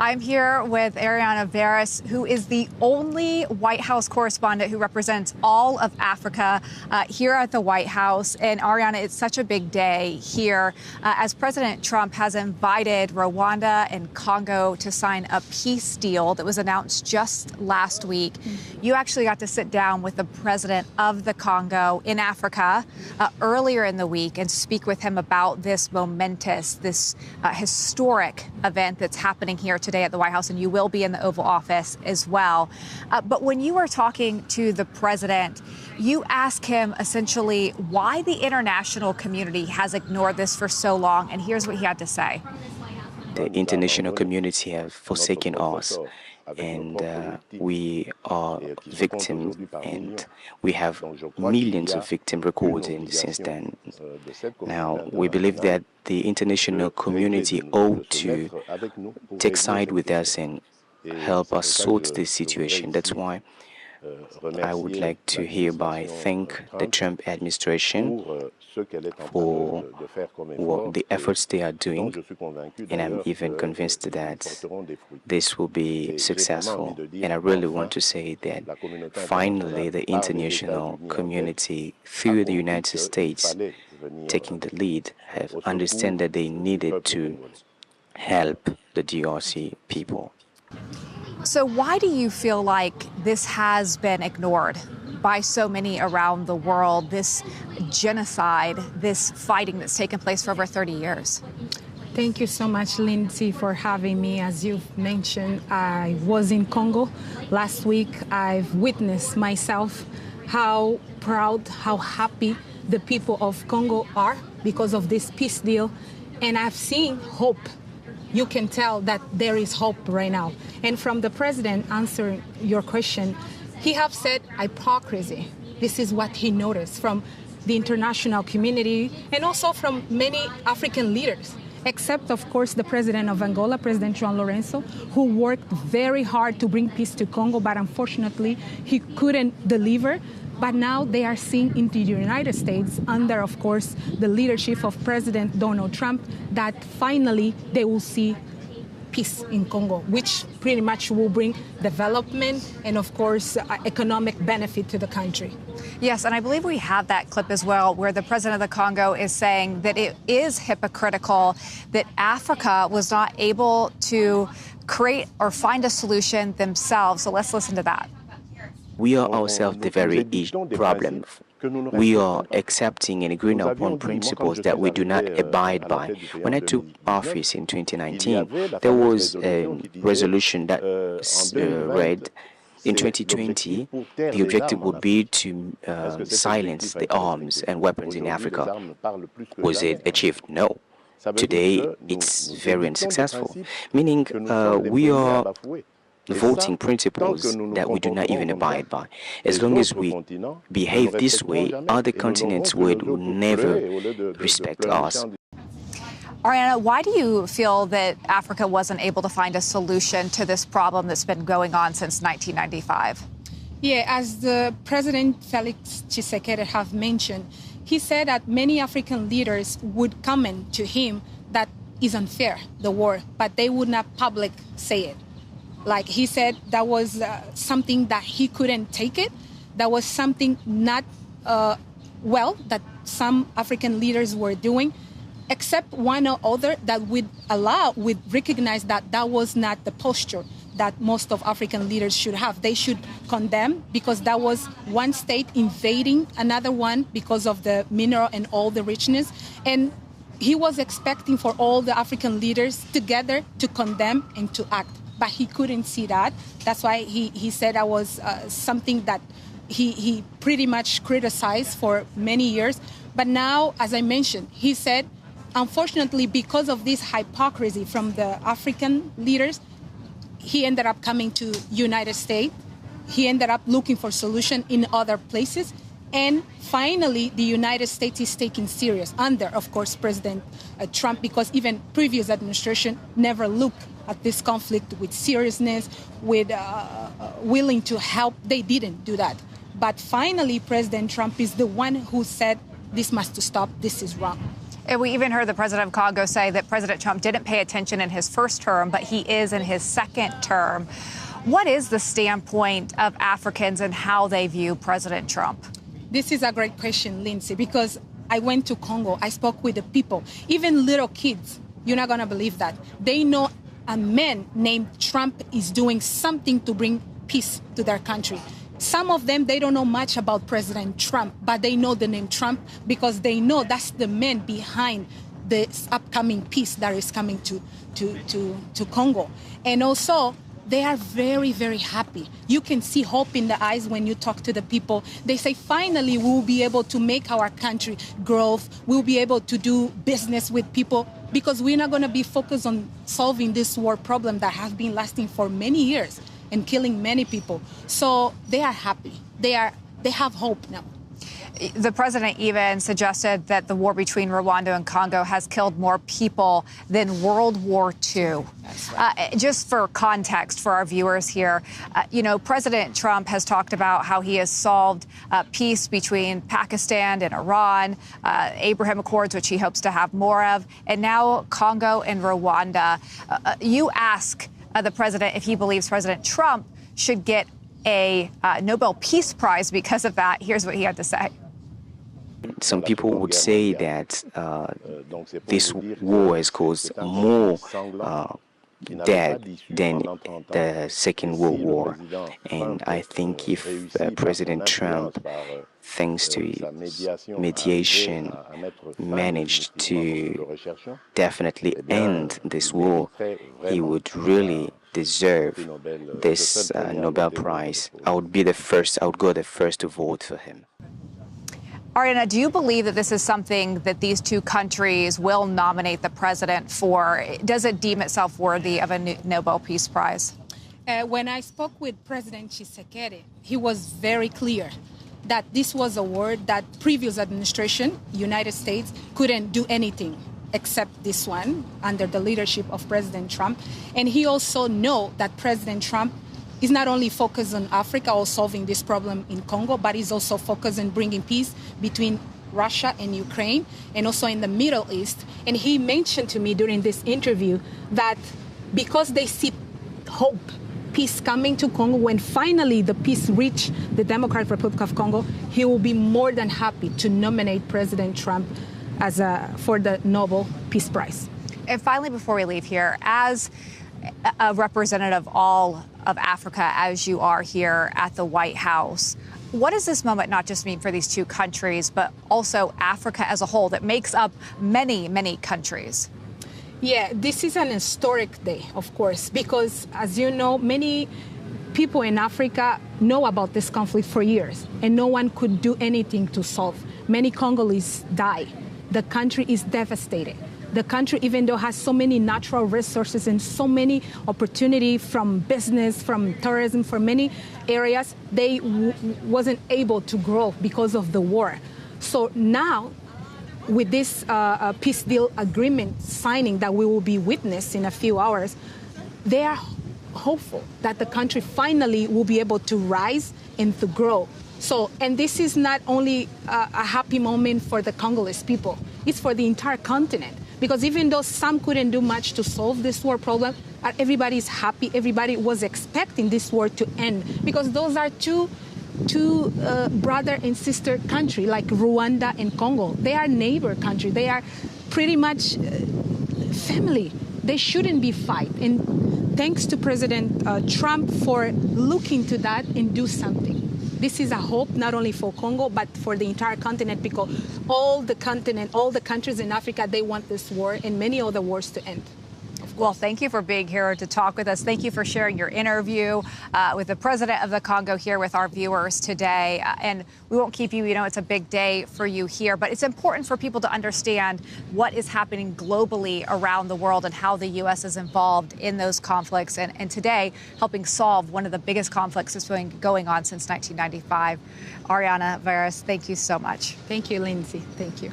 I'm here with Hariana Veras, who is the only White House correspondent who represents all of Africa here at the White House. And Hariana, it's such a big day here as President Trump has invited Rwanda and Congo to sign a peace deal that was announced just last week. You actually got to sit down with the president of the Congo in Africa earlier in the week and speak with him about this momentous, this historic event that's happening here today at the White House, and you will be in the Oval Office as well. But when you were talking to the president, you asked him essentially why the international community has ignored this for so long, and here's what he had to say. The international community have forsaken us, and we are victims, and we have millions of victims recorded since then. Now, we believe that the international community ought to take side with us and help us sort this situation. That's why I would like to hereby thank the Trump administration for the efforts they are doing, and I'm even convinced that this will be successful. And I really want to say that finally the international community, through the United States taking the lead, have understood that they needed to help the DRC people. So why do you feel like this has been ignored by so many around the world, this genocide, this fighting that's taken place for over 30 years? Thank you so much, Lyndsay, for having me. As you've mentioned, I was in Congo last week. I've witnessed myself how proud, how happy the people of Congo are because of this peace deal. And I've seen hope. You can tell that there is hope right now. And from the president answering your question, he have said hypocrisy. This is what he noticed from the international community and also from many African leaders, except, of course, the president of Angola, President João Lourenço, who worked very hard to bring peace to Congo, but unfortunately, he couldn't deliver. But now they are seeing into the United States, under, of course, the leadership of President Donald Trump, that finally they will see peace in Congo, which pretty much will bring development and, of course, economic benefit to the country. Yes, and I believe we have that clip as well, where the president of the Congo is saying that it is hypocritical that Africa was not able to create or find a solution themselves. So let's listen to that. We are ourselves the very problem. We are accepting and agreeing upon principles that we do not abide by. When I took office in 2019, there was a resolution that read, in 2020, the objective would be to silence the arms and weapons in Africa. Was it achieved? No. Today, it's very unsuccessful, meaning we are voting principles that we do not even abide by. As long as we behave this way, other continents would never respect us. Hariana, why do you feel that Africa wasn't able to find a solution to this problem that's been going on since 1995? Yeah, as the President Felix Tshisekedi have mentioned, he said that many African leaders would comment to him that is unfair, the war, but they would not public say it. Like he said, that was something that he couldn't take it. That was something not well that some African leaders were doing, except one or other that would recognize that that was not the posture that most of African leaders should have. They should condemn, because that was one state invading another one because of the mineral and all the richness. And he was expecting for all the African leaders together to condemn and to act. But he couldn't see that. That's why he said that was something that he pretty much criticized for many years. But now, as I mentioned, he said, unfortunately, because of this hypocrisy from the African leaders, he ended up coming to United States. He ended up looking for solution in other places. And finally, the United States is taking serious under, of course, President Trump, because even previous administration never looked at this conflict with seriousness, with willing to help. They didn't do that. But finally, President Trump is the one who said, this must stop, this is wrong. And we even heard the president of Congo say that President Trump didn't pay attention in his first term, but he is in his second term. What is the standpoint of Africans and how they view President Trump? This is a great question, Lyndsay, because I went to Congo. I spoke with the people, even little kids. You're not going to believe that. They know a man named Trump is doing something to bring peace to their country. Some of them, they don't know much about President Trump, but they know the name Trump because they know that's the man behind this upcoming peace that is coming to Congo. And also, they are very, very happy. You can see hope in the eyes when you talk to the people. They say, finally, we'll be able to make our country grow. We'll be able to do business with people because we're not going to be focused on solving this war problem that has been lasting for many years and killing many people. So they are happy. They have hope now. The president even suggested that the war between Rwanda and Congo has killed more people than World War II. That's right. Just for context for our viewers here, President Trump has talked about how he has solved peace between Pakistan and Iran, Abraham Accords, which he hopes to have more of, and now Congo and Rwanda. You ask the president if he believes President Trump should get a Nobel Peace Prize because of that. Here's what he had to say. Some people would say that this war has caused more dead than the Second World War. And I think if President Trump, thanks to his mediation, managed to definitely end this war, he would really deserve this Nobel Prize. I would go the first to vote for him. Hariana, do you believe that this is something that these two countries will nominate the president for? Does it deem itself worthy of a Nobel Peace Prize? When I spoke with President Tshisekedi, he was very clear that this was a war that previous administration, United States, couldn't do anything except this one under the leadership of President Trump. And he also knows that President Trump is not only focused on Africa or solving this problem in Congo, but he's also focused on bringing peace between Russia and Ukraine and also in the Middle East. And he mentioned to me during this interview that because they see hope, peace coming to Congo, when finally the peace reach the Democratic Republic of Congo, he will be more than happy to nominate President Trump for the Nobel Peace Prize. And finally, before we leave here, as a representative of all of Africa, as you are here at the White House, what does this moment not just mean for these two countries, but also Africa as a whole that makes up many, many countries? Yeah, this is an historic day, of course, because, as you know, many people in Africa know about this conflict for years, and no one could do anything to solve. Many Congolese die. The country is devastated. The country, even though has so many natural resources and so many opportunities from business, from tourism, from many areas, they wasn't able to grow because of the war. So now, with this peace deal agreement signing that we will be witness in a few hours, they are hopeful that the country finally will be able to rise and to grow. So, and this is not only a happy moment for the Congolese people, it's for the entire continent. Because even though some couldn't do much to solve this war problem, everybody's happy. Everybody was expecting this war to end. Because those are two brother and sister countries, like Rwanda and Congo. They are neighbor countries. They are pretty much family. They shouldn't be fighting. And thanks to President Trump for looking to that and do something. This is a hope not only for Congo, but for the entire continent, because all the continent, all the countries in Africa, they want this war and many other wars to end. Well, thank you for being here to talk with us. Thank you for sharing your interview with the president of the Congo here with our viewers today. And we won't keep you, it's a big day for you here, but it's important for people to understand what is happening globally around the world and how the U.S. is involved in those conflicts. And today, helping solve one of the biggest conflicts that's been going on since 1995. Hariana Veras, thank you so much. Thank you, Lyndsay. Thank you.